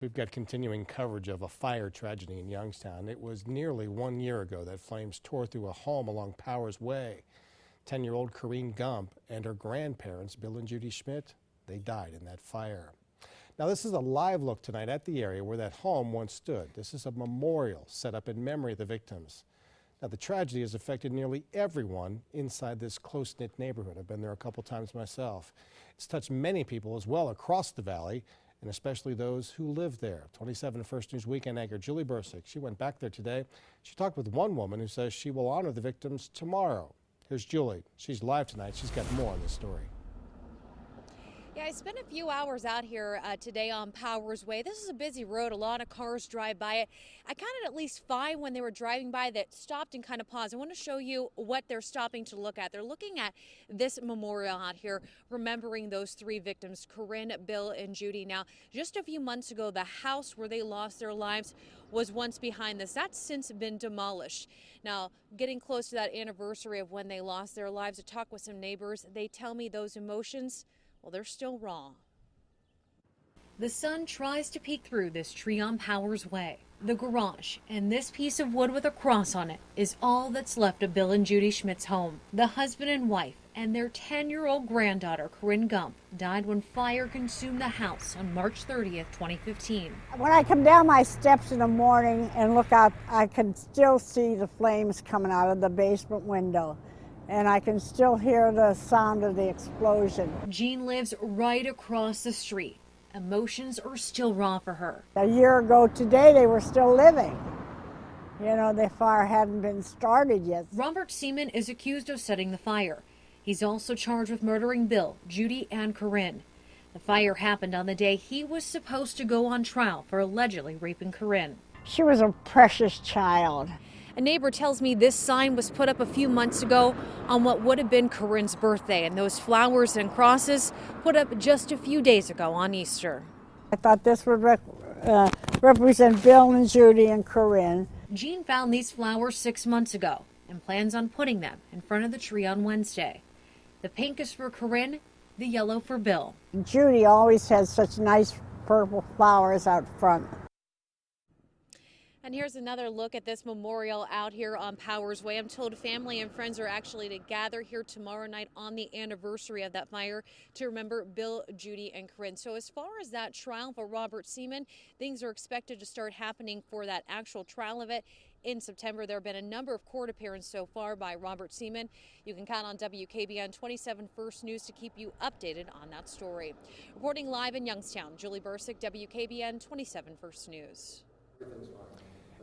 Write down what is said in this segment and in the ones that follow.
We've got continuing coverage of a fire tragedy in Youngstown. It was nearly 1 year ago that flames tore through a home along Powers Way. 10-year-old Corinne Gump and her grandparents, Bill and Judy Schmidt, they died in that fire. Now, this is a live look tonight at the area where that home once stood. This is a memorial set up in memory of the victims. Now, the tragedy has affected nearly everyone inside this close-knit neighborhood. I've been there a couple times myself. It's touched many people as well across the valley, and especially those who live there. 27 First News Weekend anchor Julie Bursick, she went back there today. She talked with one woman who says she will honor the victims tomorrow. Here's Julie. She's live tonight. She's got more on this story. Yeah, I spent a few hours out here today on Powers Way. This is a busy road. A lot of cars drive by it. I counted at least 5 when they were driving by that stopped and kind of paused. I want to show you what they're stopping to look at. They're looking at this memorial out here, remembering those 3 victims, Corinne, Bill, and Judy. Now, just a few months ago, the house where they lost their lives was once behind this. That's since been demolished. Now, getting close to that anniversary of when they lost their lives, I talked with some neighbors. They tell me those emotions, well, they're still raw. The sun tries to peek through this tree on Powers Way. The garage and this piece of wood with a cross on it is all that's left of Bill and Judy Schmidt's home. The husband and wife and their 10-year-old granddaughter, Corinne Gump, died when fire consumed the house on March 30th, 2015. When I come down my steps in the morning and look out, I can still see the flames coming out of the basement window. And I can still hear the sound of the explosion. Jean lives right across the street. Emotions are still raw for her. A year ago today, they were still living. You know, the fire hadn't been started yet. Robert Seaman is accused of setting the fire. He's also charged with murdering Bill, Judy, and Corinne. The fire happened on the day he was supposed to go on trial for allegedly raping Corinne. She was a precious child. A neighbor tells me this sign was put up a few months ago on what would have been Corinne's birthday, and those flowers and crosses put up just a few days ago on Easter. I thought this would represent Bill and Judy and Corinne. Jean found these flowers 6 months ago and plans on putting them in front of the tree on Wednesday. The pink is for Corinne, the yellow for Bill. Judy always has such nice purple flowers out front. And here's another look at this memorial out here on Powers Way. I'm told family and friends are actually to gather here tomorrow night on the anniversary of that fire to remember Bill, Judy, and Corinne. So as far as that trial for Robert Seaman, things are expected to start happening for that actual trial of it in September. There have been a number of court appearances so far by Robert Seaman. You can count on WKBN 27 First News to keep you updated on that story. Reporting live in Youngstown, Julie Bursick, WKBN 27 First News.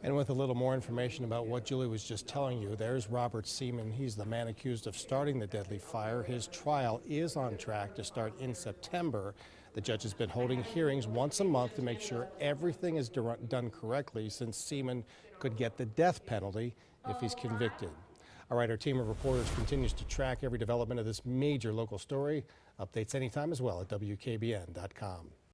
And with a little more information about what Julie was just telling you, there's Robert Seaman. He's the man accused of starting the deadly fire. His trial is on track to start in September. The judge has been holding hearings once a month to make sure everything is done correctly, since Seaman could get the death penalty if he's convicted. All right, our team of reporters continues to track every development of this major local story. Updates anytime as well at WKBN.com.